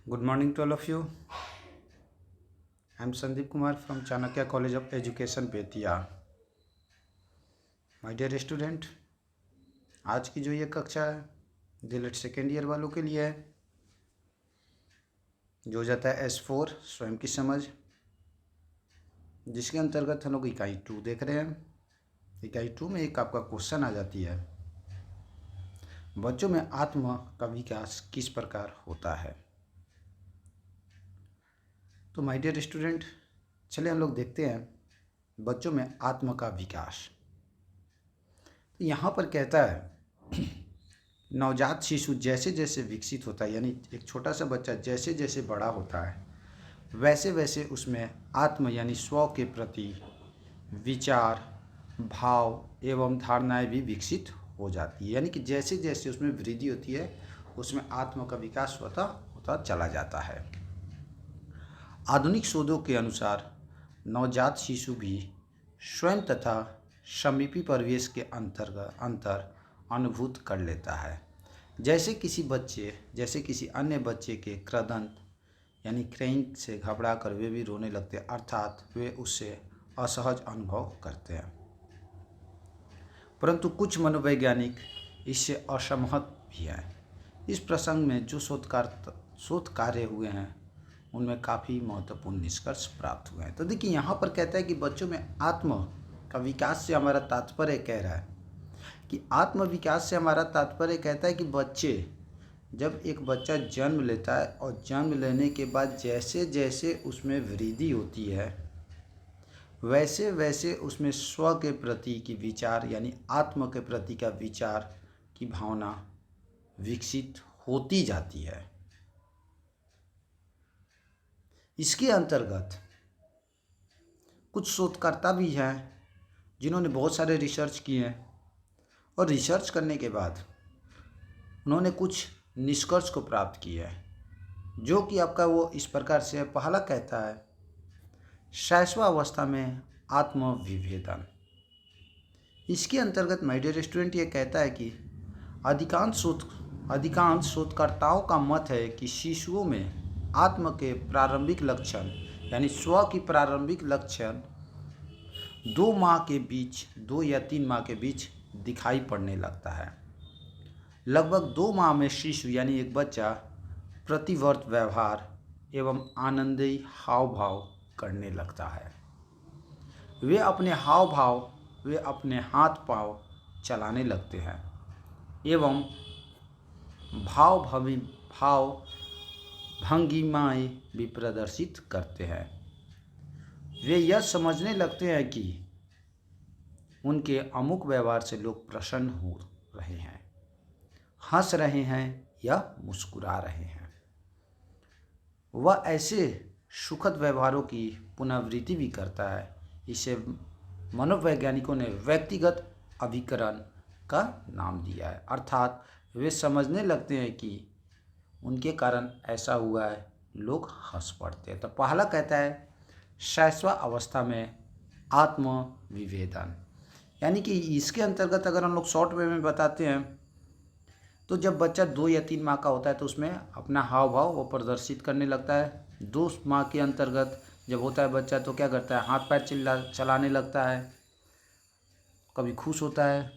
Good morning to all of you. I'm Sandeep Kumar from Chanakya College of Education, Betia. My dear student, आज की जो ये कक्षा है डिलेट सेकेंड ईयर वालों के लिए है, जो हो जाता है S4 स्वयं की समझ, जिसके अंतर्गत हम लोग इकाई 2 देख रहे हैं। इकाई 2 में एक आपका क्वेश्चन आ जाती है, बच्चों में आत्म का विकास किस प्रकार होता है। तो माय डियर स्टूडेंट, चलिए हम लोग देखते हैं बच्चों में आत्म का विकास। तो यहाँ पर कहता है नवजात शिशु जैसे जैसे विकसित होता है, यानी एक छोटा सा बच्चा जैसे जैसे बड़ा होता है वैसे वैसे उसमें आत्म यानी स्व के प्रति विचार, भाव एवं धारणाएं भी विकसित हो जाती है। यानी कि जैसे जैसे उसमें वृद्धि होती है उसमें आत्म का विकास होता होता चला जाता है। आधुनिक शोधों के अनुसार नवजात शिशु भी स्वयं तथा समीपी परिवेश के अंतर अनुभूत कर लेता है। जैसे किसी अन्य बच्चे के क्रदंत यानी क्रेइंग से घबरा कर वे भी रोने लगते हैं, अर्थात वे उससे असहज अनुभव करते हैं। परंतु कुछ मनोवैज्ञानिक इससे असहमत भी हैं। इस प्रसंग में जो शोध कार्य हुए हैं उनमें काफ़ी महत्वपूर्ण निष्कर्ष प्राप्त हुए हैं। तो देखिए यहाँ पर कहता है कि बच्चों में आत्म का विकास से हमारा तात्पर्य कह रहा है कि आत्म विकास से हमारा तात्पर्य कहता है कि जब एक बच्चा जन्म लेता है और जन्म लेने के बाद जैसे जैसे उसमें वृद्धि होती है वैसे वैसे उसमें स्व के प्रति की विचार यानी आत्म के प्रति का विचार की भावना विकसित होती जाती है। इसके अंतर्गत कुछ शोधकर्ता भी हैं जिन्होंने बहुत सारे रिसर्च किए हैं और रिसर्च करने के बाद उन्होंने कुछ निष्कर्ष को प्राप्त किया है, जो कि आपका वो इस प्रकार से पहला कहता है शैशवावस्था में आत्म विभेदन। इसके अंतर्गत माय डियर स्टूडेंट ये कहता है कि अधिकांश शोधकर्ताओं का मत है कि शिशुओं में आत्म के प्रारंभिक लक्षण यानी स्व की प्रारंभिक लक्षण 2 या 3 माह के बीच दिखाई पड़ने लगता है। लगभग 2 माह में शिशु यानी एक बच्चा प्रतिवर्त व्यवहार एवं आनंदी हाव भाव करने लगता है। वे अपने हाथ पांव चलाने लगते हैं एवं भाव भंगिमाएं भी प्रदर्शित करते हैं। वे यह समझने लगते हैं कि उनके अमुक व्यवहार से लोग प्रसन्न हो रहे हैं, हंस रहे हैं या मुस्कुरा रहे हैं। वह ऐसे सुखद व्यवहारों की पुनरावृत्ति भी करता है। इसे मनोवैज्ञानिकों ने व्यक्तिगत अभिकरण का नाम दिया है, अर्थात वे समझने लगते हैं कि उनके कारण ऐसा हुआ है, लोग हंस पड़ते हैं। तो पहला कहता है शैशव अवस्था में आत्म विभेदन, यानी कि इसके अंतर्गत अगर हम लोग शॉर्ट वे में बताते हैं तो जब बच्चा 2 या 3 माह का होता है तो उसमें अपना हाव भाव वो प्रदर्शित करने लगता है। 2 माह के अंतर्गत जब होता है बच्चा तो क्या करता है, हाथ पैर चलाने लगता है, कभी खुश होता है।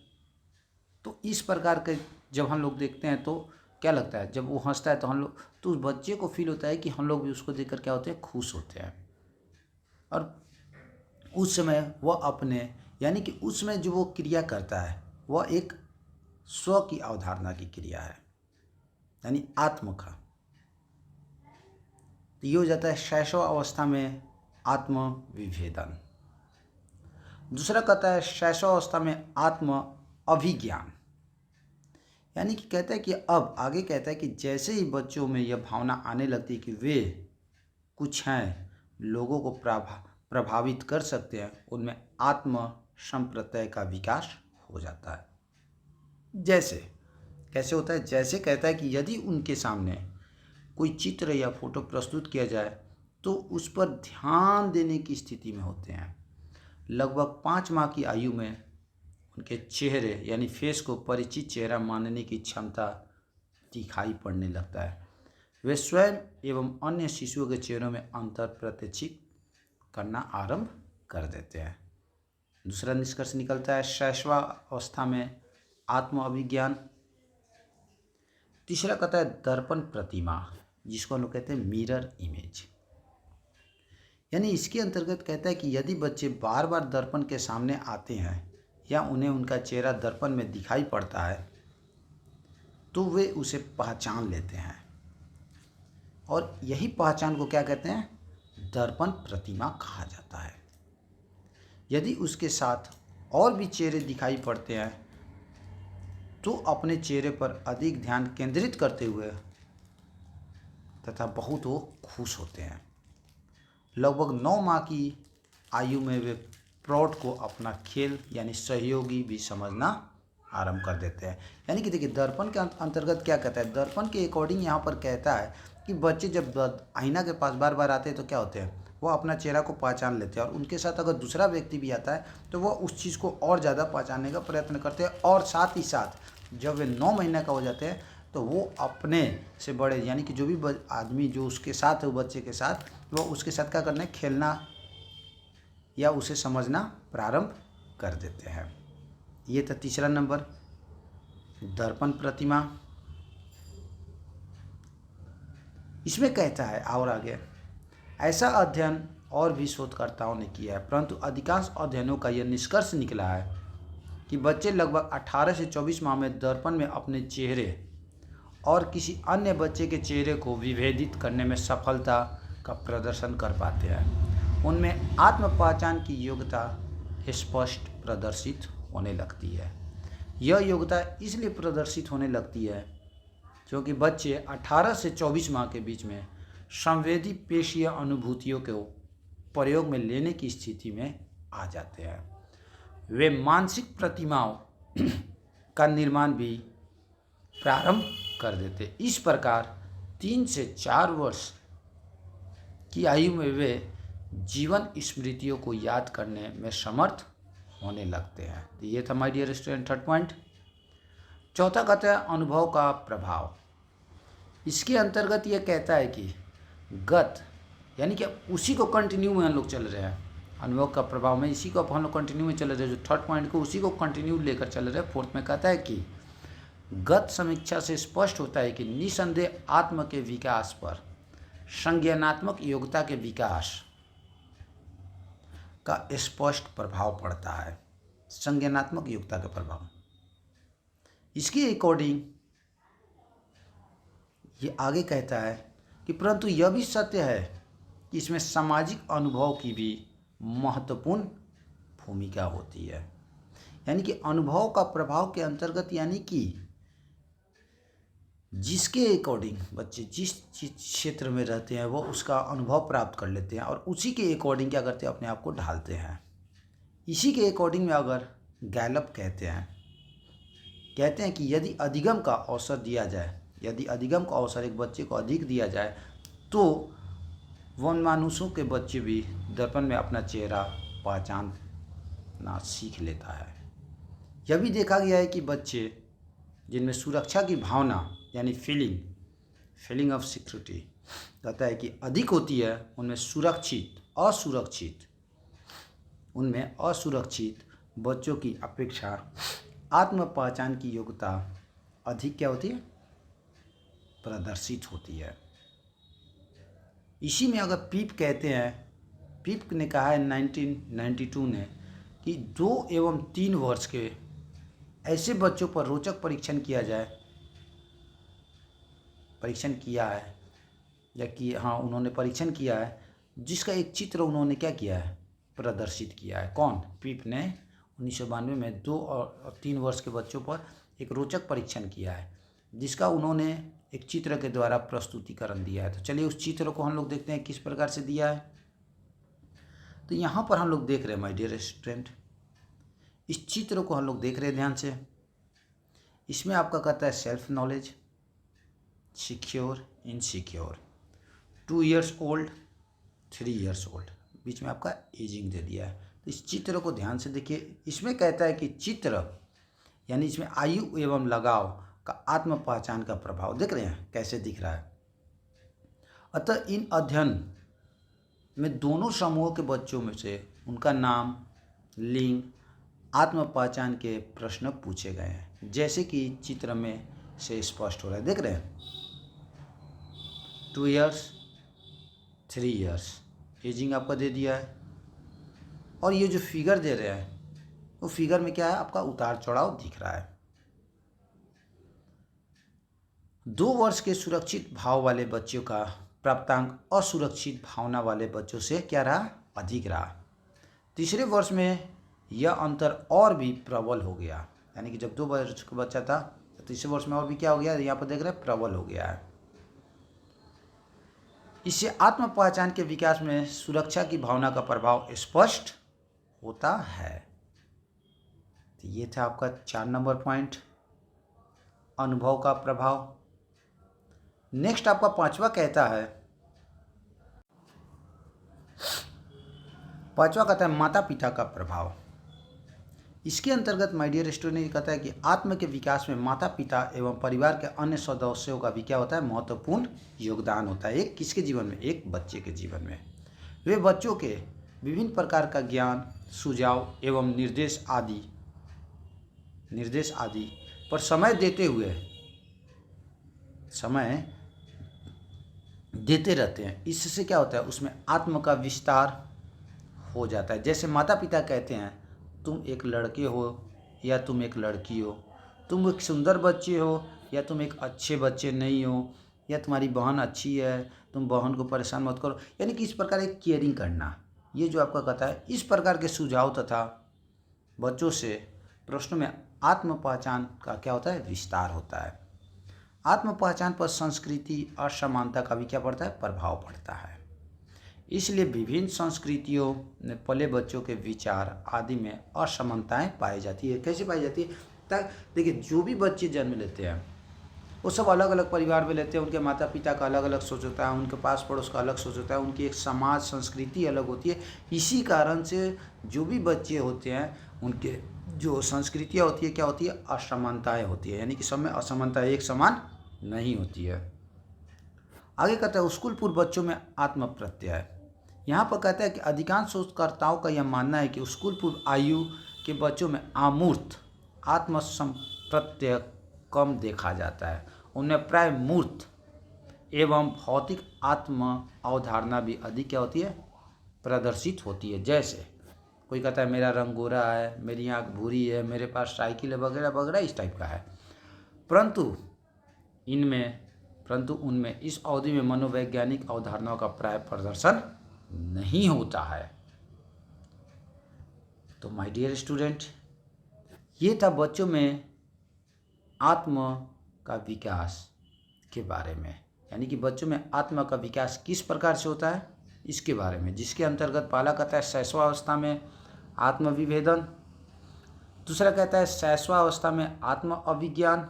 तो इस प्रकार के जब हम लोग देखते हैं तो क्या लगता है, जब वो हंसता है तो उस बच्चे को फील होता है कि हम लोग भी उसको देखकर क्या होते हैं, खुश होते हैं। और उस समय वह अपने यानी कि उसमें जो वो क्रिया करता है वह एक स्व की अवधारणा की क्रिया है, यानी आत्म का। तो ये हो जाता है शैशव अवस्था में आत्म विभेदन। दूसरा कहता है शैशव अवस्था में आत्म अभिज्ञान, यानी कि कहता है कि अब आगे कहता है कि जैसे ही बच्चों में यह भावना आने लगती है कि वे कुछ हैं, लोगों को प्रभावित कर सकते हैं, उनमें आत्म संप्रत्यय का विकास हो जाता है। जैसे कैसे होता है, जैसे कहता है कि यदि उनके सामने कोई चित्र या फोटो प्रस्तुत किया जाए तो उस पर ध्यान देने की स्थिति में होते हैं। लगभग 5 माह की आयु में उनके चेहरे यानी फेस को परिचित चेहरा मानने की क्षमता दिखाई पड़ने लगता है। वे स्वयं एवं अन्य शिशुओं के चेहरों में अंतर प्रत्यक्षित करना आरंभ कर देते हैं। दूसरा निष्कर्ष निकलता है शैशवावस्था में आत्म अभिज्ञान। तीसरा कहता है दर्पण प्रतिमा, जिसको हम लोग कहते हैं मिरर इमेज। यानी इसके अंतर्गत कहता है कि यदि बच्चे बार बार दर्पण के सामने आते हैं या उन्हें उनका चेहरा दर्पण में दिखाई पड़ता है तो वे उसे पहचान लेते हैं, और यही पहचान को क्या कहते हैं, दर्पण प्रतिमा कहा जाता है। यदि उसके साथ और भी चेहरे दिखाई पड़ते हैं तो अपने चेहरे पर अधिक ध्यान केंद्रित करते हुए तथा बहुत वो खुश होते हैं। लगभग 9 माह की आयु में वे प्रौढ़ को अपना खेल यानी सहयोगी भी समझना आरंभ कर देते हैं। यानी कि देखिए दर्पण के अंतर्गत क्या कहता है, दर्पण के अकॉर्डिंग यहाँ पर कहता है कि बच्चे जब आईना के पास बार बार आते हैं तो क्या होते हैं, वो अपना चेहरा को पहचान लेते हैं, और उनके साथ अगर दूसरा व्यक्ति भी आता है तो वह उस चीज़ को और ज़्यादा पहचानने का प्रयत्न करते हैं। और साथ ही साथ जब वे 9 महीने का हो जाते हैं तो वो अपने से बड़े यानी कि जो भी आदमी जो उसके साथ है, वो बच्चे के साथ, वो उसके साथ क्या करना है, खेलना या उसे समझना प्रारंभ कर देते हैं। ये था तीसरा नंबर, दर्पण प्रतिमा। इसमें कहता है और आगे, ऐसा अध्ययन और भी शोधकर्ताओं ने किया है, परंतु अधिकांश अध्ययनों का यह निष्कर्ष निकला है कि बच्चे लगभग 18 से 24 माह में दर्पण में अपने चेहरे और किसी अन्य बच्चे के चेहरे को विभेदित करने में सफलता का प्रदर्शन कर पाते हैं। उनमें आत्म पहचान की योग्यता स्पष्ट प्रदर्शित होने लगती है। यह योग्यता इसलिए प्रदर्शित होने लगती है क्योंकि बच्चे 18 से 24 माह के बीच में संवेदी पेशीय अनुभूतियों को प्रयोग में लेने की स्थिति में आ जाते हैं। वे मानसिक प्रतिमाओं का निर्माण भी प्रारंभ कर देते। इस प्रकार 3 से 4 वर्ष की आयु में वे जीवन स्मृतियों को याद करने में समर्थ होने लगते हैं। तो ये था my dear student third point. चौथा कहता है अनुभव का प्रभाव। इसके अंतर्गत ये कहता है कि गत यानी कि उसी को कंटिन्यू में हम लोग चल रहे हैं, अनुभव का प्रभाव में इसी को अब हम लोग कंटिन्यू में चल रहे हैं, जो थर्ड पॉइंट को उसी को कंटिन्यू लेकर चल रहे हैं। फोर्थ में कहता है कि गत समीक्षा से स्पष्ट होता है कि निसंदेह आत्म के विकास पर संज्ञानात्मक योग्यता के विकास का स्पष्ट प्रभाव पड़ता है। संज्ञानात्मक योग्यता का प्रभाव, इसके अकॉर्डिंग ये आगे कहता है कि परंतु यह भी सत्य है कि इसमें सामाजिक अनुभव की भी महत्वपूर्ण भूमिका होती है। यानी कि अनुभव का प्रभाव के अंतर्गत यानी कि जिसके अकॉर्डिंग बच्चे जिस क्षेत्र में रहते हैं वो उसका अनुभव प्राप्त कर लेते हैं और उसी के अकॉर्डिंग क्या करते हैं, अपने आप को ढालते हैं। इसी के अकॉर्डिंग में अगर गैलप कहते हैं कि यदि अधिगम का अवसर दिया जाए, यदि अधिगम का अवसर एक बच्चे को अधिक दिया जाए तो वन मानुषों के बच्चे भी दर्पण में अपना चेहरा पहचानना सीख लेता है। यह भी देखा गया है कि बच्चे जिनमें सुरक्षा की भावना यानी फीलिंग ऑफ सिक्योरिटी कहता है कि अधिक होती है, उनमें असुरक्षित बच्चों की अपेक्षा आत्म पहचान की योग्यता अधिक क्या होती है, प्रदर्शित होती है। इसी में अगर पीप ने कहा है 1992 ने कि 2 एवं 3 वर्ष के ऐसे बच्चों पर रोचक परीक्षण किया है या कि हाँ उन्होंने परीक्षण किया है जिसका एक चित्र उन्होंने क्या किया है, प्रदर्शित किया है। कौन? पीप ने 1992 में 2 और 3 वर्ष के बच्चों पर एक रोचक परीक्षण किया है जिसका उन्होंने एक चित्र के द्वारा प्रस्तुतिकरण दिया है। तो चलिए उस चित्र को हम लोग देखते हैं किस प्रकार से दिया है। तो यहाँ पर हम लोग देख रहे हैं माय डियर स्टूडेंट, इस चित्र को हम लोग देख रहे हैं ध्यान से। इसमें आपका कहता है self knowledge, secure, insecure, 2 years old, 3 years old, बीच में आपका एजिंग दे दिया है। तो इस चित्र को ध्यान से देखिए। इसमें कहता है कि चित्र यानी इसमें आयु एवं लगाव का आत्म पहचान का प्रभाव देख रहे हैं कैसे दिख रहा है। अतः इन अध्ययन में दोनों समूहों के बच्चों में से उनका नाम, लिंग, आत्म पहचान के प्रश्न पूछे गए हैं, जैसे कि चित्र में से स्पष्ट हो रहा है। देख रहे हैं, 2 इयर्स, 3 इयर्स एजिंग आपका दे दिया है, और ये जो फिगर दे रहे हैं वो फिगर में क्या है, आपका उतार चढ़ाव दिख रहा है। 2 वर्ष के सुरक्षित भाव वाले बच्चों का प्राप्तांक असुरक्षित भावना वाले बच्चों से क्या रहा, अधिक रहा। तीसरे वर्ष में यह अंतर और भी प्रबल हो गया, यानी कि जब 2 वर्ष का बच्चा था तो तीसरे वर्ष में और भी क्या हो गया, यहाँ पर देख रहे हैं प्रबल हो गया है। इससे आत्म पहचान के विकास में सुरक्षा की भावना का प्रभाव स्पष्ट होता है। तो ये था आपका 4 नंबर पॉइंट, अनुभव का प्रभाव। नेक्स्ट आपका 5वां कहता है, 5वां कहता है माता पिता का प्रभाव। इसके अंतर्गत माय डियर स्टूडेंट ये कहता है कि आत्म के विकास में माता पिता एवं परिवार के अन्य सदस्यों का भी क्या होता है, महत्वपूर्ण योगदान होता है। एक किसके जीवन में, एक बच्चे के जीवन में। वे बच्चों के विभिन्न प्रकार का ज्ञान, सुझाव एवं निर्देश आदि पर समय देते रहते हैं। इससे क्या होता है, उसमें आत्म का विस्तार हो जाता है। जैसे माता पिता कहते हैं, तुम एक लड़के हो या तुम एक लड़की हो, तुम एक सुंदर बच्चे हो या तुम एक अच्छे बच्चे नहीं हो, या तुम्हारी बहन अच्छी है, तुम बहन को परेशान मत करो, यानी कि इस प्रकार एक केयरिंग करना, ये जो आपका कहता है, इस प्रकार के सुझाव तथा बच्चों से प्रश्नों में आत्म पहचान का क्या होता है, विस्तार होता है। आत्म पहचान पर संस्कृति असमानता का भी क्या पड़ता है, प्रभाव पड़ता है। इसलिए विभिन्न संस्कृतियों में पले बच्चों के विचार आदि में असमानताएं पाई जाती है। कैसे पाई जाती है, देखिए जो भी बच्चे जन्म लेते हैं वो सब अलग अलग परिवार में लेते हैं, उनके माता पिता का अलग अलग सोच होता है, उनके पास पड़ोस का अलग सोच होता है, उनकी एक समाज संस्कृति अलग होती है। इसी कारण से जो भी बच्चे होते हैं उनके जो संस्कृतियाँ होती है क्या होती है, असमानताएँ होती है, यानी कि सब में असमानता एक समान नहीं होती है। आगे कहता है स्कूल पूर्व बच्चों में आत्म प्रत्यय। यहाँ पर कहता है कि अधिकांश शोधकर्ताओं का यह मानना है कि स्कूल पूर्व आयु के बच्चों में अमूर्त आत्म प्रत्यय कम देखा जाता है। उनमें प्राय मूर्त एवं भौतिक आत्म अवधारणा भी अधिक क्या होती है, प्रदर्शित होती है। जैसे कोई कहता है मेरा रंग गोरा है, मेरी आँख भूरी है, मेरे पास साइकिल है, वगैरह वगैरह इस टाइप का है। परंतु उनमें इस अवधि में मनोवैज्ञानिक अवधारणाओं का प्राय प्रदर्शन नहीं होता है। तो माय डियर स्टूडेंट, ये था बच्चों में आत्म का विकास के बारे में, यानी कि बच्चों में आत्मा का विकास किस प्रकार से होता है इसके बारे में, जिसके अंतर्गत पहला कहता है शैशवावस्था में आत्म विभेदन, दूसरा कहता है शैशवावस्था में आत्म अभिज्ञान,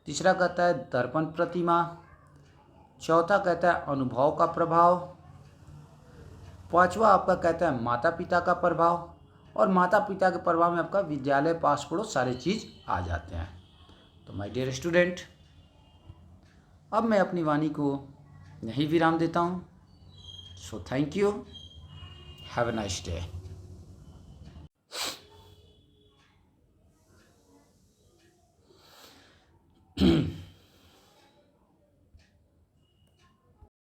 तीसरा कहता है दर्पण प्रतिमा, चौथा कहता है अनुभव का प्रभाव, पांचवा आपका कहता है माता पिता का प्रभाव, और माता पिता के प्रभाव में आपका विद्यालय पास पड़ोस सारे चीज़ आ जाते हैं। तो माय डियर स्टूडेंट, अब मैं अपनी वाणी को यहीं विराम देता हूँ। So thank you, have a nice day.